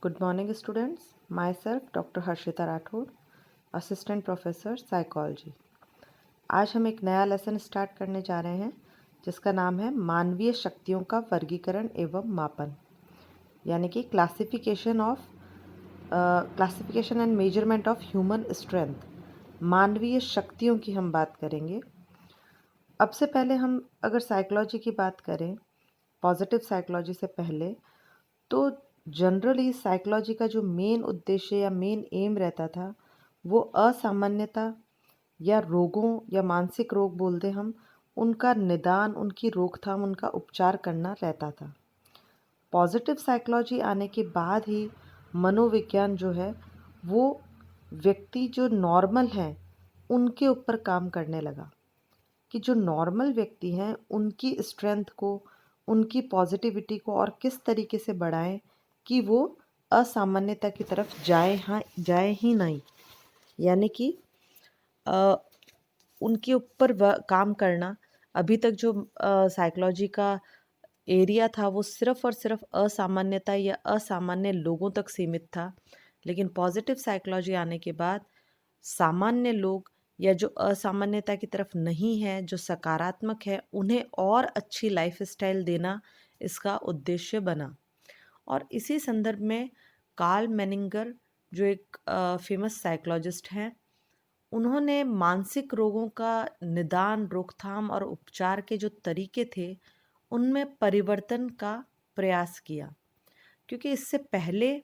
Good morning, students. Myself, Dr. Harshita Rathod, assistant professor psychology. आज हम एक नया लेसन स्टार्ट करने जा रहे हैं जिसका नाम है मानवीय शक्तियों का वर्गीकरण एवं मापन, यानी कि classification and measurement of human strength. मानवीय शक्तियों की हम बात करेंगे। अब से पहले हम अगर साइकोलॉजी की बात करें, पॉजिटिव साइकोलॉजी से पहले, तो जनरली साइकोलॉजी का जो मेन उद्देश्य या मेन एम रहता था वो असामान्यता या रोगों या मानसिक रोग बोलते हम, उनका निदान, उनकी रोकथाम, उनका उपचार करना रहता था। पॉजिटिव साइकोलॉजी आने के बाद ही मनोविज्ञान जो है वो व्यक्ति जो नॉर्मल हैं उनके ऊपर काम करने लगा कि जो नॉर्मल व्यक्ति हैं उनकी स्ट्रेंथ को, उनकी पॉजिटिविटी को और किस तरीके से बढ़ाएं कि वो असामान्यता की तरफ जाए ही नहीं, यानी कि उनके ऊपर काम करना। अभी तक जो साइकोलॉजी का एरिया था वो सिर्फ और सिर्फ असामान्यता या असामान्य लोगों तक सीमित था, लेकिन पॉजिटिव साइकोलॉजी आने के बाद सामान्य लोग या जो असामान्यता की तरफ नहीं है, जो सकारात्मक है, उन्हें और अच्छी लाइफस्टाइल देना इसका उद्देश्य बना। और इसी संदर्भ में कार्ल मेनिंगर, जो एक फेमस साइकोलॉजिस्ट हैं, उन्होंने मानसिक रोगों का निदान, रोकथाम और उपचार के जो तरीके थे उनमें परिवर्तन का प्रयास किया। क्योंकि इससे पहले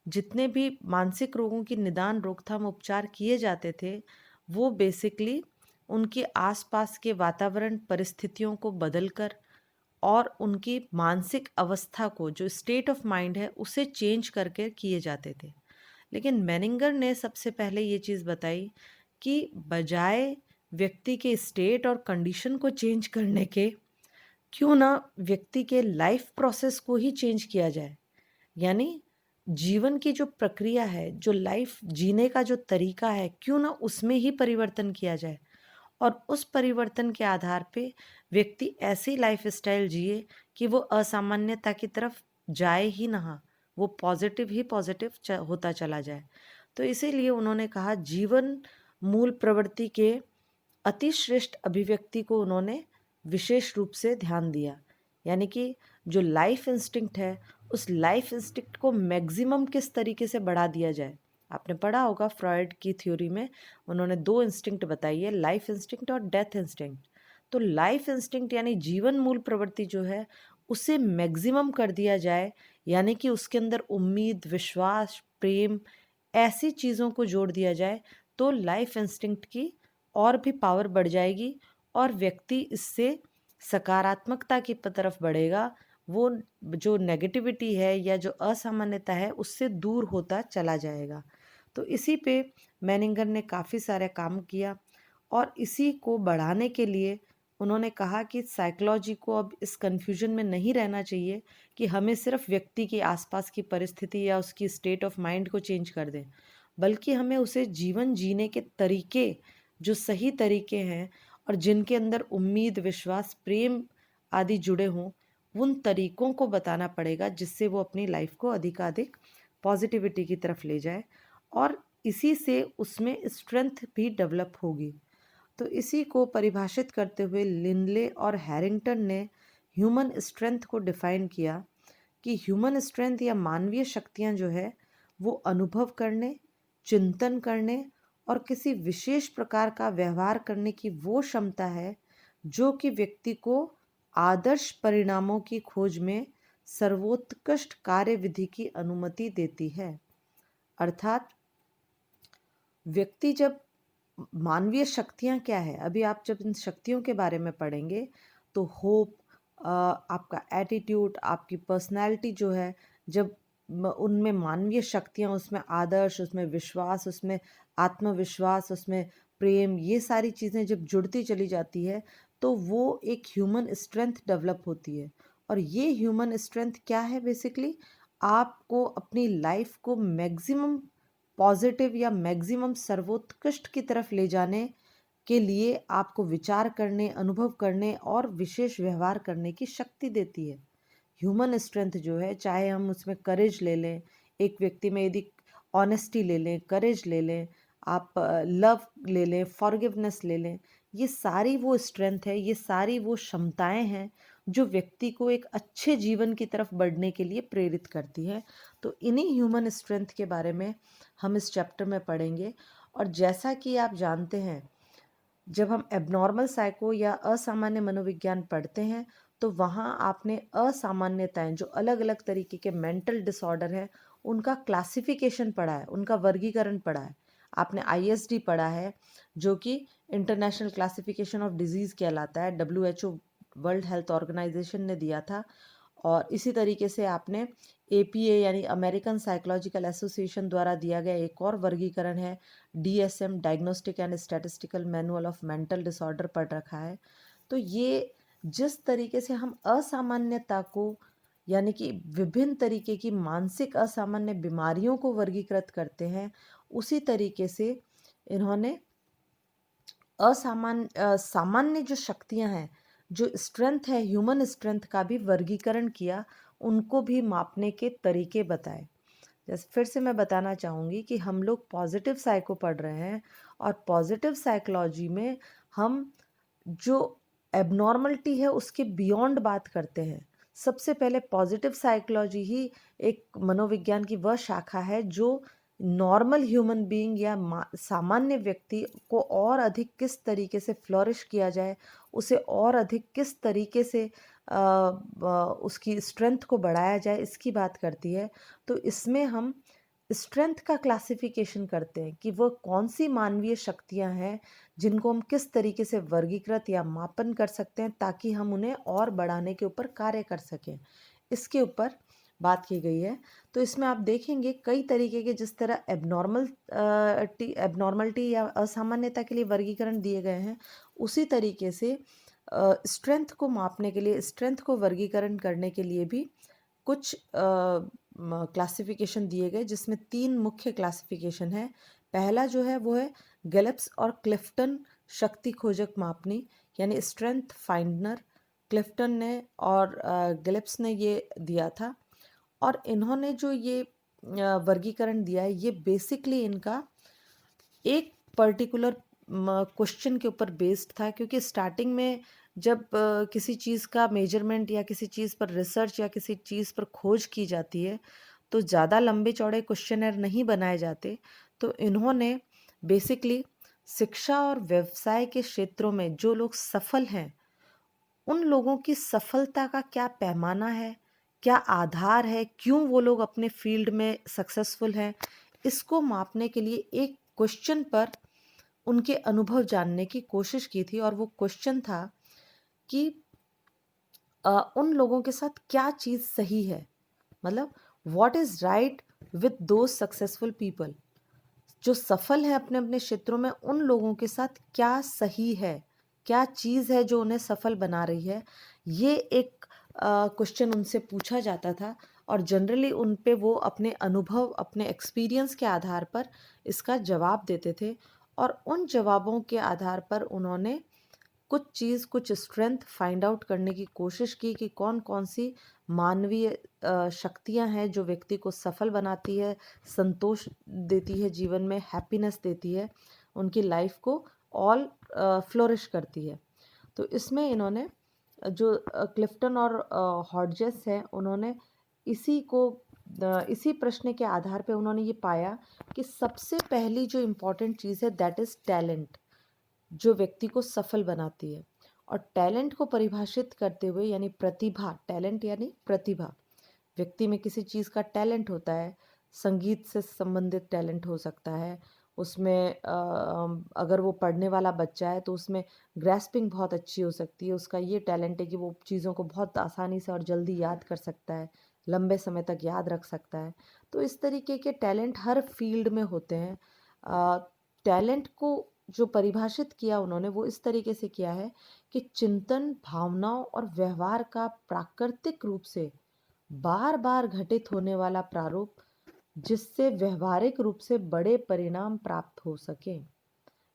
जितने भी मानसिक रोगों की निदान, रोकथाम, उपचार किए जाते थे वो बेसिकली उनके आसपास के वातावरण, परिस्थितियों को बदलकर और उनकी मानसिक अवस्था को, जो स्टेट ऑफ माइंड है, उसे चेंज करके किए जाते थे। लेकिन मेनिंगर ने सबसे पहले ये चीज़ बताई कि बजाय व्यक्ति के स्टेट और कंडीशन को चेंज करने के, क्यों ना व्यक्ति के लाइफ प्रोसेस को ही चेंज किया जाए। यानी जीवन की जो प्रक्रिया है, जो लाइफ जीने का जो तरीका है, क्यों ना उसमें ही परिवर्तन किया जाए और उस परिवर्तन के आधार पे व्यक्ति ऐसी लाइफ स्टाइल जिए कि वो असामान्यता की तरफ जाए ही ना, वो पॉजिटिव ही पॉजिटिव होता चला जाए। तो इसीलिए उन्होंने कहा जीवन मूल प्रवृत्ति के अतिश्रेष्ठ अभिव्यक्ति को उन्होंने विशेष रूप से ध्यान दिया। यानी कि जो लाइफ इंस्टिंक्ट है उस लाइफ इंस्टिंक्ट को मैक्सिमम किस तरीके से बढ़ा दिया जाए। आपने पढ़ा होगा फ्रॉइड की थ्योरी में उन्होंने दो इंस्टिंक्ट बताई है, लाइफ इंस्टिंक्ट और डेथ इंस्टिंक्ट। तो लाइफ इंस्टिंक्ट यानी जीवन मूल प्रवृत्ति जो है उसे मैक्सिमम कर दिया जाए, यानी कि उसके अंदर उम्मीद, विश्वास, प्रेम, ऐसी चीज़ों को जोड़ दिया जाए तो लाइफ इंस्टिंक्ट की और भी पावर बढ़ जाएगी और व्यक्ति इससे सकारात्मकता की तरफ बढ़ेगा। वो जो नेगेटिविटी है या जो असामान्यता है उससे दूर होता चला जाएगा। तो इसी पे मेनिंगर ने काफ़ी सारे काम किया और इसी को बढ़ाने के लिए उन्होंने कहा कि साइकोलॉजी को अब इस कन्फ्यूजन में नहीं रहना चाहिए कि हमें सिर्फ व्यक्ति के आसपास की परिस्थिति या उसकी स्टेट ऑफ माइंड को चेंज कर दें, बल्कि हमें उसे जीवन जीने के तरीके, जो सही तरीके हैं और जिनके अंदर उम्मीद, विश्वास, प्रेम आदि जुड़े हों, उन तरीकों को बताना पड़ेगा जिससे वो अपनी लाइफ को अधिकाधिक पॉजिटिविटी की तरफ ले जाए और इसी से उसमें स्ट्रेंथ भी डेवलप होगी। तो इसी को परिभाषित करते हुए लिनले और हैरिंगटन ने ह्यूमन स्ट्रेंथ को डिफाइन किया कि ह्यूमन स्ट्रेंथ या मानवीय शक्तियाँ जो है वो अनुभव करने, चिंतन करने और किसी विशेष प्रकार का व्यवहार करने की वो क्षमता है जो कि व्यक्ति को आदर्श परिणामों की खोज में सर्वोत्कृष्ट कार्यविधि की अनुमति देती है। अर्थात व्यक्ति जब, मानवीय शक्तियाँ क्या है, अभी आप जब इन शक्तियों के बारे में पढ़ेंगे तो होप, आपका एटीट्यूड, आपकी पर्सनैलिटी जो है, जब उनमें मानवीय शक्तियाँ, उसमें आदर्श, उसमें विश्वास, उसमें आत्मविश्वास, उसमें प्रेम, ये सारी चीज़ें जब जुड़ती चली जाती है तो वो एक ह्यूमन स्ट्रेंथ डेवलप होती है। और ये ह्यूमन स्ट्रेंथ क्या है, बेसिकली आपको अपनी लाइफ को मैक्सिमम पॉजिटिव या मैक्सिमम सर्वोत्कृष्ट की तरफ ले जाने के लिए आपको विचार करने, अनुभव करने और विशेष व्यवहार करने की शक्ति देती है। ह्यूमन स्ट्रेंथ जो है, चाहे हम उसमें करेज ले लें, एक व्यक्ति में यदि ऑनेस्टी ले लें, करेज ले लें, आप लव ले लें, फॉरगिवनेस ले लें, ये सारी वो स्ट्रेंथ है, ये सारी वो क्षमताएं हैं जो व्यक्ति को एक अच्छे जीवन की तरफ बढ़ने के लिए प्रेरित करती है। तो इन्हीं ह्यूमन स्ट्रेंथ के बारे में हम इस चैप्टर में पढ़ेंगे। और जैसा कि आप जानते हैं, जब हम एबनॉर्मल साइको या असामान्य मनोविज्ञान पढ़ते हैं तो वहाँ आपने असामान्यताएं, जो अलग अलग तरीके के मेंटल डिसऑर्डर है, उनका क्लासिफिकेशन पढ़ा है, उनका वर्गीकरण पढ़ा है। आपने आईएसडी पढ़ा है, जो कि इंटरनेशनल क्लासिफिकेशन ऑफ डिजीज़ कहलाता है, डब्ल्यूएचओ वर्ल्ड हेल्थ ऑर्गेनाइजेशन ने दिया था। और इसी तरीके से आपने एपीए यानी अमेरिकन साइकोलॉजिकल एसोसिएशन द्वारा दिया गया एक और वर्गीकरण है, DSM, diagnostic and statistical manual of mental disorder पढ़ रखा है। तो ये जिस तरीके से हम असामान्यता को, यानी कि विभिन्न तरीके की मानसिक असामान्य बीमारियों को वर्गीकृत करते हैं, उसी तरीके से इन्होंने सामान्य जो शक्तियां हैं, जो स्ट्रेंथ है, ह्यूमन स्ट्रेंथ का भी वर्गीकरण किया, उनको भी मापने के तरीके बताए। जैसे फिर से मैं बताना चाहूँगी कि हम लोग पॉजिटिव साइको पढ़ रहे हैं, और पॉजिटिव साइकोलॉजी में हम जो एबनॉर्मलिटी है उसके बियॉन्ड बात करते हैं। सबसे पहले पॉजिटिव साइकोलॉजी ही एक मनोविज्ञान की वह शाखा है जो नॉर्मल ह्यूमन बीइंग या सामान्य व्यक्ति को और अधिक किस तरीके से फ्लोरिश किया जाए, उसे और अधिक किस तरीके से उसकी स्ट्रेंथ को बढ़ाया जाए, इसकी बात करती है। तो इसमें हम स्ट्रेंथ का क्लासिफिकेशन करते हैं कि वह कौन सी मानवीय शक्तियां हैं जिनको हम किस तरीके से वर्गीकृत या मापन कर सकते हैं, ताकि हम उन्हें और बढ़ाने के ऊपर कार्य कर सकें, इसके ऊपर बात की गई है। तो इसमें आप देखेंगे कई तरीके के, जिस तरह एबनॉर्मलिटी या असामान्यता के लिए वर्गीकरण दिए गए हैं, उसी तरीके से स्ट्रेंथ को मापने के लिए, स्ट्रेंथ को वर्गीकरण करने के लिए भी कुछ क्लासिफिकेशन दिए गए, जिसमें 3 मुख्य क्लासिफिकेशन है। पहला जो है वो है गैलेप्स और क्लिफ्टन शक्ति खोजक मापनी, यानी स्ट्रेंथ फाइंडनर। क्लिफ्टन ने और गैलेप्स ने ये दिया था, और इन्होंने जो ये वर्गीकरण दिया है, ये बेसिकली इनका एक पर्टिकुलर क्वेश्चन के ऊपर बेस्ड था। क्योंकि स्टार्टिंग में जब किसी चीज़ का मेजरमेंट या किसी चीज़ पर रिसर्च या किसी चीज़ पर खोज की जाती है, तो ज़्यादा लंबे चौड़े क्वेश्चनर नहीं बनाए जाते। तो इन्होंने बेसिकली शिक्षा और व्यवसाय के क्षेत्रों में जो लोग सफल हैं, उन लोगों की सफलता का क्या पैमाना है, क्या आधार है, क्यों वो लोग अपने फील्ड में सक्सेसफुल हैं, इसको मापने के लिए एक क्वेश्चन पर उनके अनुभव जानने की कोशिश की थी। और वो क्वेश्चन था कि उन लोगों के साथ क्या चीज़ सही है, मतलब what is right with those successful people. जो सफल हैं अपने अपने क्षेत्रों में, उन लोगों के साथ क्या सही है, क्या चीज़ है जो उन्हें सफल बना रही है, ये एक क्वेश्चन उनसे पूछा जाता था। और जनरली उन पे वो अपने अनुभव, अपने एक्सपीरियंस के आधार पर इसका जवाब देते थे। और उन जवाबों के आधार पर उन्होंने कुछ स्ट्रेंथ फाइंड आउट करने की कोशिश की कि कौन कौन सी मानवीय शक्तियां हैं जो व्यक्ति को सफल बनाती है, संतोष देती है, जीवन में हैप्पीनेस देती है, उनकी लाइफ को ऑल फ्लोरिश करती है। तो इसमें इन्होंने जो क्लिफ्टन और हॉडजेस हैं, उन्होंने इसी को इसी प्रश्न के आधार पे उन्होंने ये पाया कि सबसे पहली जो इम्पोर्टेंट चीज़ है, दैट इज़ टैलेंट, जो व्यक्ति को सफल बनाती है। और टैलेंट को परिभाषित करते हुए, यानी प्रतिभा, टैलेंट यानी प्रतिभा, व्यक्ति में किसी चीज़ का टैलेंट होता है, संगीत से संबंधित टैलेंट हो सकता है, उसमें अगर वो पढ़ने वाला बच्चा है तो उसमें ग्रैस्पिंग बहुत अच्छी हो सकती है, उसका ये टैलेंट है कि वो चीज़ों को बहुत आसानी से और जल्दी याद कर सकता है, लंबे समय तक याद रख सकता है। तो इस तरीके के टैलेंट हर फील्ड में होते हैं। टैलेंट को जो परिभाषित किया उन्होंने, वो इस तरीके से किया है कि चिंतन, भावनाओं और व्यवहार का प्राकृतिक रूप से बार बार घटित होने वाला प्रारूप, जिससे व्यवहारिक रूप से बड़े परिणाम प्राप्त हो सके।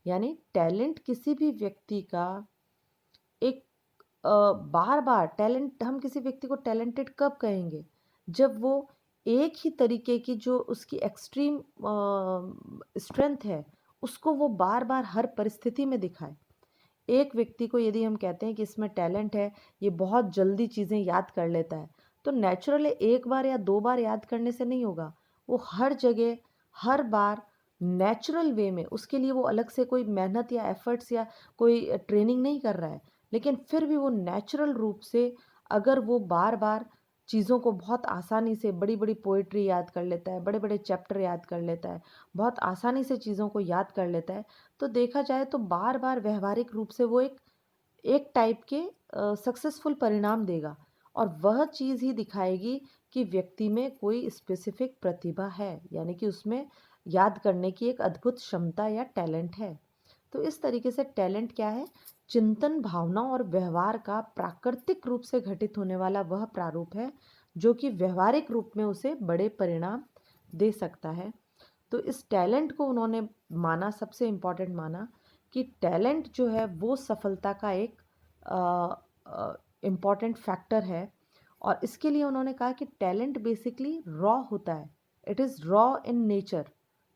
यानी टैलेंट किसी भी व्यक्ति का एक बार बार टैलेंट, हम किसी व्यक्ति को टैलेंटेड कब कहेंगे, जब वो एक ही तरीके की जो उसकी एक्सट्रीम स्ट्रेंथ है, उसको वो बार-बार हर परिस्थिति में दिखाए। एक व्यक्ति को यदि हम कहते हैं कि इसमें टैलेंट है, ये बहुत जल्दी चीज़ें याद कर लेता है, तो नेचुरल है 1 बार या 2 बार याद करने से नहीं होगा। वो हर जगह, हर बार नेचुरल वे में उसके लिए वो अलग से कोई मेहनत या एफर्ट्स या कोई ट्रेनिंग नहीं कर रहा है। लेकिन फिर भी वो नेचुरल रूप से अगर वो बार-बार चीज़ों को बहुत आसानी से बड़ी-बड़ी पोएट्री याद कर लेता है, बड़े-बड़े चैप्टर याद कर लेता है, बहुत आसानी से चीज़ों को याद कर लेता है, तो देखा जाए तो बार-बार व्यावहारिक रूप से वो एक एक टाइप के सक्सेसफुल परिणाम देगा और वह चीज़ ही दिखाएगी कि व्यक्ति में कोई स्पेसिफिक प्रतिभा है, यानी कि उसमें याद करने की एक अद्भुत क्षमता या टैलेंट है। तो इस तरीके से टैलेंट क्या है? चिंतन, भावना और व्यवहार का प्राकृतिक रूप से घटित होने वाला वह प्रारूप है, जो कि व्यवहारिक रूप में उसे बड़े परिणाम दे सकता है। तो इस टैलेंट को उन्होंने माना, सबसे इम्पोर्टेंट माना कि टैलेंट जो है वो सफलता का एक इम्पॉर्टेंट फैक्टर है। और इसके लिए उन्होंने कहा कि टैलेंट बेसिकली रॉ होता है, it is raw in nature.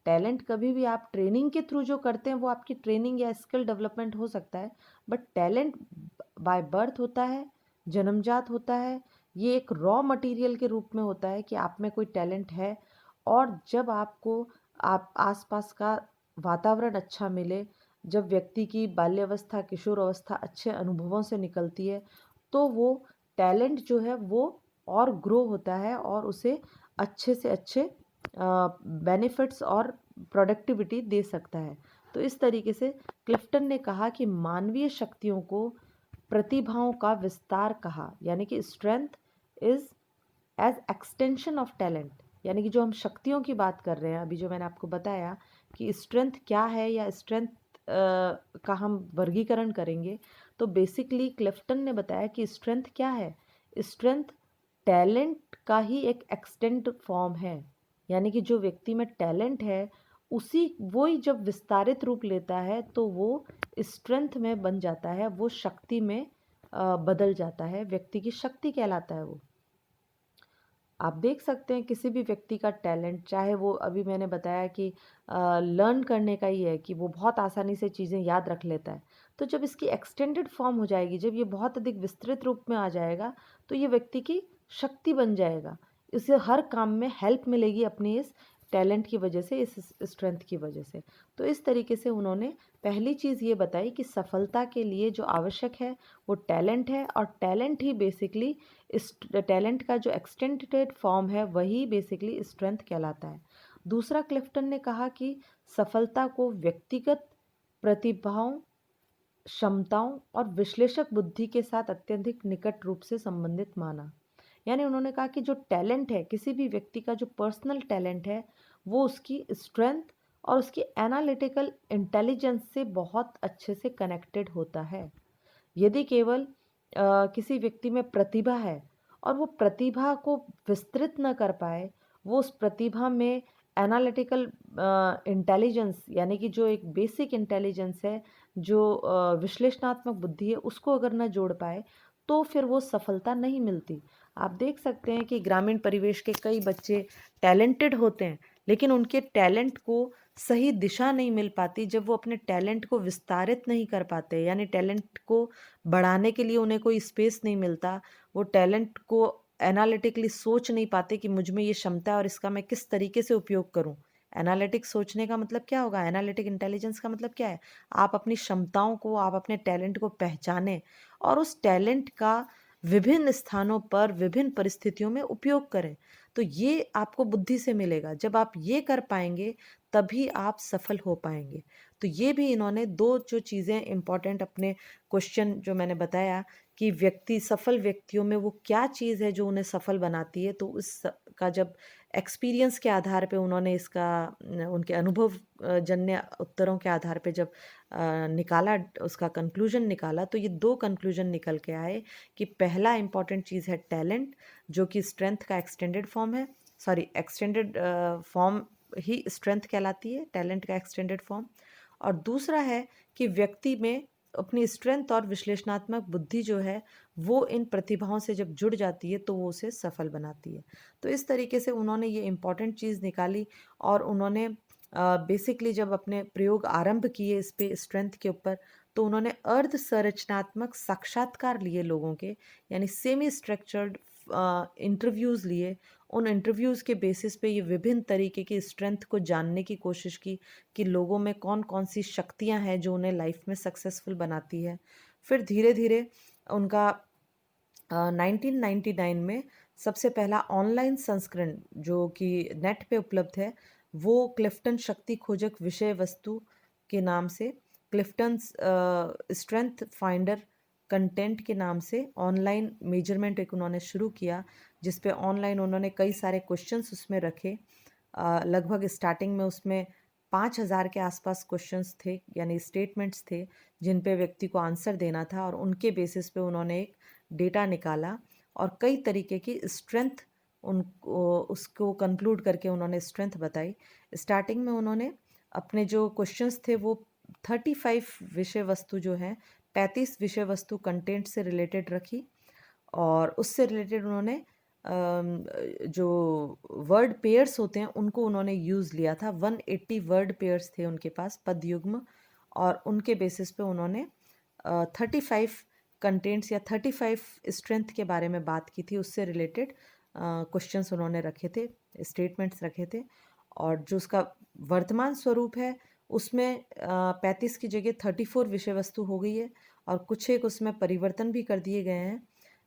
Talent कभी भी आप ट्रेनिंग के थ्रू जो करते हैं वो आपकी ट्रेनिंग या स्किल डेवलपमेंट हो सकता है, बट टैलेंट बाय बर्थ होता है, जन्मजात होता है। ये एक रॉ मटेरियल के रूप में होता है कि आप में कोई टैलेंट है, और जब आपको आप आसपास का वातावरण अच्छा मिले, जब व्यक्ति की बाल्यावस्था, किशोर अवस्था अच्छे अनुभवों से निकलती है, तो वो टैलेंट जो है वो और ग्रो होता है और उसे अच्छे से अच्छे बेनिफिट्स और प्रोडक्टिविटी दे सकता है। तो इस तरीके से क्लिफ्टन ने कहा कि मानवीय शक्तियों को प्रतिभाओं का विस्तार कहा, यानी कि strength is as extension of talent. यानी कि जो हम शक्तियों की बात कर रहे हैं, अभी जो मैंने आपको बताया कि स्ट्रेंथ क्या है या स्ट्रेंथ का हम वर्गीकरण करेंगे, तो बेसिकली क्लिफ्टन ने बताया कि स्ट्रेंथ क्या है? स्ट्रेंथ टैलेंट का ही एक एक्सटेंड फॉर्म है। यानी कि जो व्यक्ति में टैलेंट है, उसी वो ही जब विस्तारित रूप लेता है तो वो स्ट्रेंथ में बन जाता है, वो शक्ति में बदल जाता है, व्यक्ति की शक्ति कहलाता है वो। आप देख सकते हैं किसी भी व्यक्ति का टैलेंट, चाहे वो अभी मैंने बताया कि लर्न करने का ही है कि वो बहुत आसानी से चीज़ें याद रख लेता है। तो जब इसकी एक्सटेंडेड फॉर्म हो जाएगी, जब ये बहुत अधिक विस्तृत रूप में आ जाएगा, तो ये व्यक्ति की शक्ति बन जाएगा। इसे हर काम में हेल्प मिलेगी अपनी इस टैलेंट की वजह से, इस स्ट्रेंथ की वजह से। तो इस तरीके से उन्होंने पहली चीज़ ये बताई कि सफलता के लिए जो आवश्यक है वो टैलेंट है, और टैलेंट ही बेसिकली इस टैलेंट का जो एक्सटेंडेड फॉर्म है वही बेसिकली स्ट्रेंथ कहलाता है। दूसरा, क्लिफ्टन ने कहा कि सफलता को व्यक्तिगत प्रतिभाओं, क्षमताओं और विश्लेषक बुद्धि के साथ अत्यधिक निकट रूप से संबंधित माना। यानी उन्होंने कहा कि जो टैलेंट है, किसी भी व्यक्ति का जो पर्सनल टैलेंट है, वो उसकी स्ट्रेंथ और उसकी एनालिटिकल इंटेलिजेंस से बहुत अच्छे से कनेक्टेड होता है। यदि केवल किसी व्यक्ति में प्रतिभा है और वो प्रतिभा को विस्तृत न कर पाए, वो उस प्रतिभा में एनालिटिकल इंटेलिजेंस, यानी कि जो एक बेसिक इंटेलिजेंस है, जो विश्लेषणात्मक बुद्धि है, उसको अगर न जोड़ पाए, तो फिर वो सफलता नहीं मिलती। आप देख सकते हैं कि ग्रामीण परिवेश के कई बच्चे टैलेंटेड होते हैं, लेकिन उनके टैलेंट को सही दिशा नहीं मिल पाती जब वो अपने टैलेंट को विस्तारित नहीं कर पाते, यानी टैलेंट को बढ़ाने के लिए उन्हें कोई स्पेस नहीं मिलता। वो टैलेंट को एनालिटिकली सोच नहीं पाते कि मुझ में ये क्षमता है और इसका मैं किस तरीके से उपयोग करूं। एनालिटिक सोचने का मतलब क्या होगा? एनालिटिक इंटेलिजेंस का मतलब क्या है? आप अपनी क्षमताओं को, आप अपने टैलेंट को पहचानें और उस टैलेंट का विभिन्न स्थानों पर, विभिन्न परिस्थितियों में उपयोग करें। तो ये आपको बुद्धि से मिलेगा। जब आप ये कर पाएंगे, तभी आप सफल हो पाएंगे। तो ये भी इन्होंने दो जो चीज़ें इम्पॉर्टेंट अपने क्वेश्चन जो मैंने बताया कि व्यक्ति, सफल व्यक्तियों में वो क्या चीज़ है जो उन्हें सफल बनाती है, तो उस का जब एक्सपीरियंस के आधार पे उन्होंने इसका उनके अनुभव जन्य उत्तरों के आधार पे जब निकाला, उसका कंक्लूजन निकाला, तो ये दो कंक्लूजन निकल के आए कि पहला इम्पॉर्टेंट चीज़ है टैलेंट, जो कि स्ट्रेंथ का एक्सटेंडेड फॉर्म है, सॉरी एक्सटेंडेड फॉर्म ही स्ट्रेंथ कहलाती है, टैलेंट का एक्सटेंडेड फॉर्म। और दूसरा है कि व्यक्ति में अपनी स्ट्रेंथ और विश्लेषणात्मक बुद्धि जो है वो इन प्रतिभाओं से जब जुड़ जाती है तो वो उसे सफल बनाती है। तो इस तरीके से उन्होंने ये इम्पॉर्टेंट चीज़ निकाली और उन्होंने बेसिकली जब अपने प्रयोग आरंभ किए इस पे स्ट्रेंथ के ऊपर, तो उन्होंने अर्ध संरचनात्मक साक्षात्कार लिए लोगों के, यानी सेमी स्ट्रक्चर्ड इंटरव्यूज़ लिए। उन इंटरव्यूज़ के बेसिस पे ये विभिन्न तरीके की स्ट्रेंथ को जानने की कोशिश की कि लोगों में कौन-कौन सी शक्तियाँ हैं जो उन्हें लाइफ में सक्सेसफुल बनाती है। फिर धीरे-धीरे उनका 1999 में सबसे पहला ऑनलाइन संस्करण जो कि नेट पे उपलब्ध है, वो क्लिफ्टन शक्ति खोजक विषय वस्तु के नाम से, क्लिफ्टन स्ट्रेंथ फाइंडर कंटेंट के नाम से ऑनलाइन मेजरमेंट एक उन्होंने शुरू किया, जिस पे ऑनलाइन उन्होंने कई सारे क्वेश्चंस उसमें रखे। लगभग स्टार्टिंग में उसमें 5000 के आसपास क्वेश्चंस थे, यानी स्टेटमेंट्स थे जिन पे व्यक्ति को आंसर देना था, और उनके बेसिस पे उन्होंने एक डेटा निकाला और कई तरीके की स्ट्रेंथ उनको उसको कंक्लूड करके उन्होंने स्ट्रेंथ बताई। स्टार्टिंग में उन्होंने अपने जो क्वेश्चंस थे वो 35 विषय वस्तु जो हैं, 35 विषय वस्तु कंटेंट से रिलेटेड रखी, और उससे रिलेटेड उन्होंने जो वर्ड पेयर्स होते हैं उनको उन्होंने यूज़ लिया था। 180 वर्ड पेयर्स थे उनके पास, पद युग्म, और उनके बेसिस पे उन्होंने 35 कंटेंट्स या 35 स्ट्रेंथ के बारे में बात की थी। उससे रिलेटेड क्वेश्चंस उन्होंने रखे थे, स्टेटमेंट्स रखे थे, और जो उसका वर्तमान स्वरूप है उसमें 35 की जगह 34 विषय वस्तु हो गई है, और कुछ एक उसमें परिवर्तन भी कर दिए गए हैं।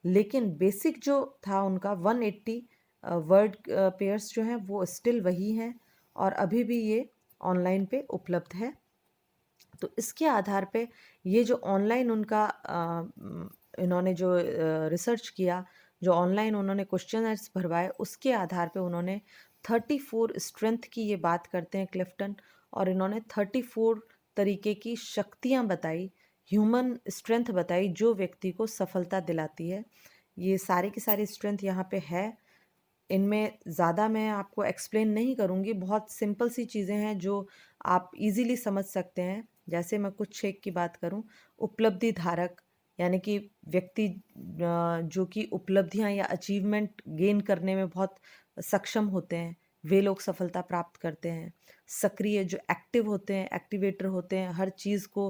लेकिन बेसिक जो था उनका 180 वर्ड पेयर्स जो हैं वो स्टिल वही हैं, और अभी भी ये ऑनलाइन पे उपलब्ध है। तो इसके आधार पे ये जो ऑनलाइन उनका इन्होंने जो रिसर्च किया, जो ऑनलाइन उन्होंने क्वेश्चनर्स भरवाए, उसके आधार पे उन्होंने 34 स्ट्रेंथ की ये बात करते हैं क्लिफ्टन, और इन्होंने 34 तरीके की शक्तियाँ बताई, ह्यूमन स्ट्रेंथ बताई जो व्यक्ति को सफलता दिलाती है। ये सारी की सारी स्ट्रेंथ यहाँ पे है। इनमें ज़्यादा मैं आपको एक्सप्लेन नहीं करूँगी, बहुत सिंपल सी चीज़ें हैं जो आप इजीली समझ सकते हैं। जैसे मैं कुछ एक की बात करूँ, उपलब्धि धारक, यानी कि व्यक्ति जो कि उपलब्धियाँ या अचीवमेंट गेन करने में बहुत सक्षम होते हैं, वे लोग सफलता प्राप्त करते हैं। सक्रिय, जो एक्टिव होते हैं, एक्टिवेटर होते हैं, हर चीज़ को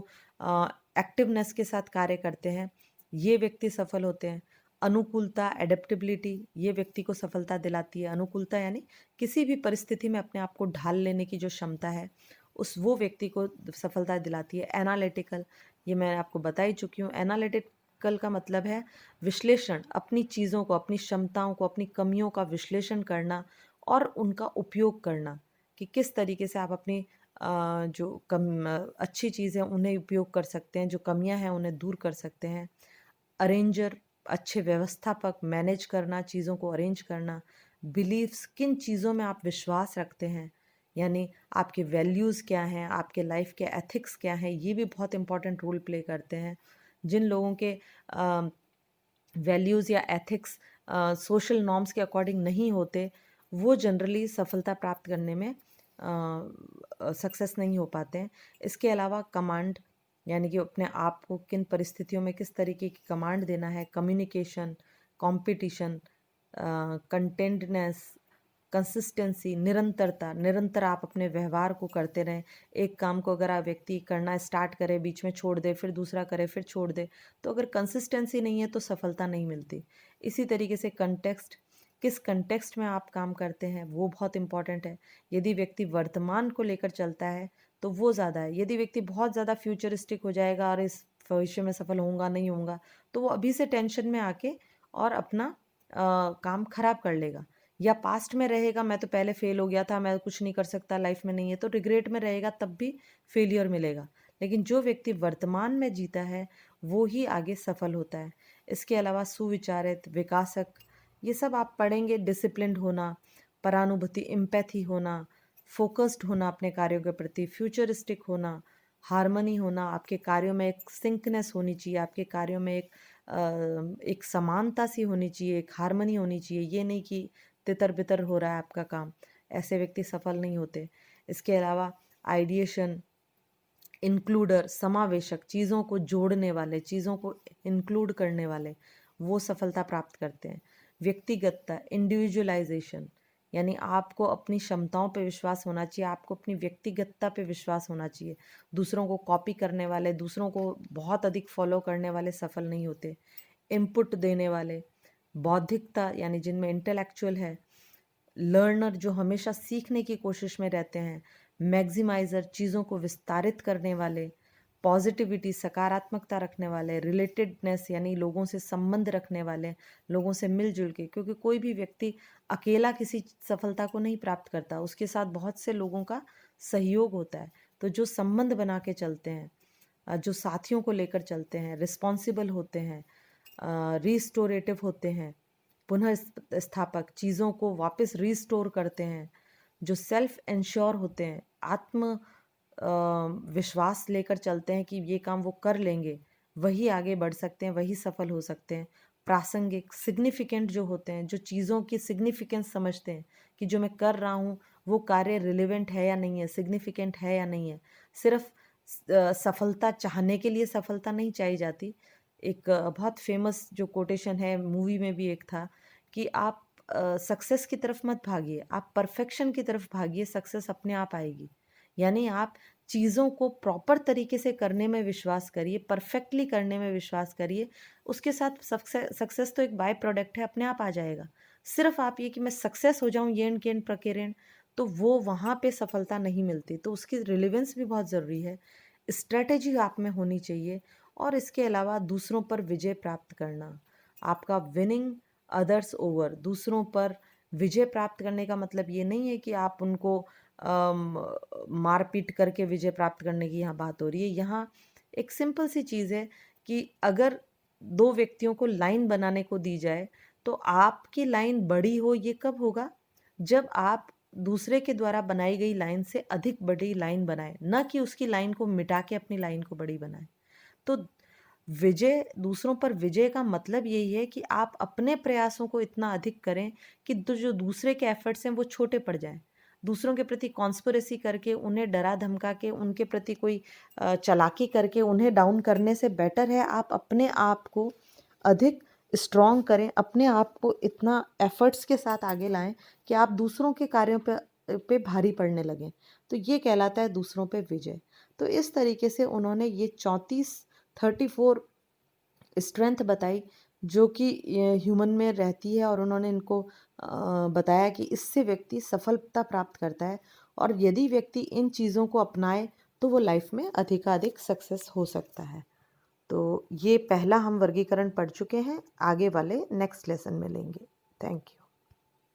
एक्टिवनेस के साथ कार्य करते हैं, ये व्यक्ति सफल होते हैं। अनुकूलता, एडेप्टेबिलिटी, ये व्यक्ति को सफलता दिलाती है। अनुकूलता यानी किसी भी परिस्थिति में अपने आप को ढाल लेने की जो क्षमता है, वो व्यक्ति को सफलता दिलाती है। एनालिटिकल, ये मैं आपको बता ही चुकी हूँ। एनालिटिकल का मतलब है विश्लेषण, अपनी चीज़ों को, अपनी क्षमताओं को, अपनी कमियों का विश्लेषण करना और उनका उपयोग करना, कि किस तरीके से आप अपनी जो अच्छी चीज़ें उन्हें उपयोग कर सकते हैं, जो कमियां हैं उन्हें दूर कर सकते हैं। अरेंजर, अच्छे व्यवस्थापक, मैनेज करना, चीज़ों को अरेंज करना। बिलीव्स, किन चीज़ों में आप विश्वास रखते हैं, यानी आपके वैल्यूज़ क्या हैं, आपके लाइफ के एथिक्स क्या हैं, ये भी बहुत इंपॉर्टेंट रोल प्ले करते हैं। जिन लोगों के वैल्यूज़ या एथिक्स सोशल नॉर्म्स के अकॉर्डिंग नहीं होते, वो जनरली सफलता प्राप्त करने में सक्सेस नहीं हो पाते हैं। इसके अलावा कमांड, यानी कि अपने आप को किन परिस्थितियों में किस तरीके की कमांड देना है। कम्युनिकेशन, कंपटीशन, कंटेंटनेस, कंसिस्टेंसी, निरंतरता, निरंतर आप अपने व्यवहार को करते रहें। एक काम को अगर आप व्यक्ति करना स्टार्ट करे, बीच में छोड़ दे, फिर दूसरा करे, फिर छोड़ दे, तो अगर कंसिस्टेंसी नहीं है तो सफलता नहीं मिलती। इसी तरीके से कंटेक्स्ट, किस कंटेक्स्ट में आप काम करते हैं वो बहुत इंपॉर्टेंट है। यदि व्यक्ति वर्तमान को लेकर चलता है तो वो ज़्यादा है। यदि व्यक्ति बहुत ज़्यादा फ्यूचरिस्टिक हो जाएगा और इस भविष्य में सफल होऊंगा नहीं होऊंगा, तो वो अभी से टेंशन में आके और अपना काम खराब कर लेगा। या पास्ट में रहेगा, मैं तो पहले फेल हो गया था, मैं कुछ नहीं कर सकता, लाइफ में नहीं है, तो रिग्रेट में रहेगा, तब भी फेलियर मिलेगा। लेकिन जो व्यक्ति वर्तमान में जीता है वो ही आगे सफल होता है। इसके अलावा सुविचारित, विकासक, ये सब आप पढ़ेंगे। डिसिप्लिन्ड होना, परानुभूति, एम्पैथी होना, फोकस्ड होना अपने कार्यों के प्रति, फ्यूचरिस्टिक होना, हार्मनी होना, आपके कार्यों में एक सिंकनेस होनी चाहिए, आपके कार्यों में एक समानता सी होनी चाहिए, एक हार्मनी होनी चाहिए। ये नहीं कि तितर बितर हो रहा है आपका काम, ऐसे व्यक्ति सफल नहीं होते। इसके अलावा आइडिएशन, इंक्लूडर, समावेशक, चीज़ों को जोड़ने वाले, चीज़ों को इंक्लूड करने वाले, वो सफलता प्राप्त करते हैं। व्यक्तिगतता, इंडिविजुअलाइजेशन, यानी आपको अपनी क्षमताओं पे विश्वास होना चाहिए, आपको अपनी व्यक्तिगतता पे विश्वास होना चाहिए। दूसरों को कॉपी करने वाले, दूसरों को बहुत अधिक फॉलो करने वाले सफल नहीं होते। इनपुट देने वाले, बौद्धिकता यानी जिनमें इंटेलेक्चुअल है, लर्नर जो हमेशा सीखने की कोशिश में रहते हैं, मैक्सिमाइज़र चीज़ों को विस्तारित करने वाले, पॉजिटिविटी सकारात्मकता रखने वाले, रिलेटेडनेस यानी लोगों से संबंध रखने वाले, लोगों से मिलजुल के, क्योंकि कोई भी व्यक्ति अकेला किसी सफलता को नहीं प्राप्त करता, उसके साथ बहुत से लोगों का सहयोग होता है। तो जो संबंध बना के चलते हैं, जो साथियों को लेकर चलते हैं, रिस्पॉन्सिबल होते हैं, रिस्टोरेटिव होते हैं, पुनः स्थापक चीज़ों को वापस रिस्टोर करते हैं, जो सेल्फ इंश्योर होते हैं, आत्म विश्वास लेकर चलते हैं कि ये काम वो कर लेंगे, वही आगे बढ़ सकते हैं, वही सफल हो सकते हैं। प्रासंगिक सिग्निफिकेंट जो होते हैं, जो चीज़ों की सिग्निफिकेंस समझते हैं कि जो मैं कर रहा हूँ वो कार्य रिलेवेंट है या नहीं है, सिग्निफिकेंट है या नहीं है। सिर्फ सफलता चाहने के लिए सफलता नहीं चाहिए जाती। एक बहुत फेमस जो कोटेशन है, मूवी में भी एक था कि आप सक्सेस की तरफ मत भागिए, आप परफेक्शन की तरफ भागिए, सक्सेस अपने आप आएगी। यानी आप चीज़ों को प्रॉपर तरीके से करने में विश्वास करिए, परफेक्टली करने में विश्वास करिए। उसके साथ सक्सेस तो एक बाय प्रोडक्ट है, अपने आप आ जाएगा। सिर्फ आप ये कि मैं सक्सेस हो जाऊँ येन केन प्रकेरेण, तो वो वहाँ पे सफलता नहीं मिलती। तो उसकी रिलेवेंस भी बहुत ज़रूरी है, स्ट्रेटेजी आप में होनी चाहिए, और इसके अलावा दूसरों पर विजय प्राप्त करना। आपका विनिंग अदर्स ओवर, दूसरों पर विजय प्राप्त करने का मतलब ये नहीं है कि आप उनको मारपीट करके विजय प्राप्त करने की यहाँ बात हो रही है। यहाँ एक सिंपल सी चीज़ है कि अगर दो व्यक्तियों को लाइन बनाने को दी जाए, तो आपकी लाइन बड़ी हो ये कब होगा? जब आप दूसरे के द्वारा बनाई गई लाइन से अधिक बड़ी लाइन बनाएं, न कि उसकी लाइन को मिटा के अपनी लाइन को बड़ी बनाएं। तो विजय, दूसरों पर विजय का मतलब यही है कि आप अपने प्रयासों को इतना अधिक करें कि जो दूसरे के एफर्ट्स हैं वो छोटे पड़ जाएं। दूसरों के प्रति कॉन्स्पिरेसी करके, उन्हें डरा धमका के, उनके प्रति कोई चालाकी करके उन्हें डाउन करने से बेटर है आप अपने आप को अधिक स्ट्रॉन्ग करें, अपने आप को इतना एफर्ट्स के साथ आगे लाएं कि आप दूसरों के कार्यों पे भारी पड़ने लगें। तो ये कहलाता है दूसरों पे विजय। तो इस तरीके से उन्होंने ये 34 स्ट्रेंथ बताई, जो कि ह्यूमन में रहती है, और उन्होंने इनको बताया कि इससे व्यक्ति सफलता प्राप्त करता है, और यदि व्यक्ति इन चीज़ों को अपनाए तो वो लाइफ में अधिकाधिक सक्सेस हो सकता है। तो ये पहला हम वर्गीकरण पढ़ चुके हैं, आगे वाले नेक्स्ट लेसन में लेंगे। Thank you.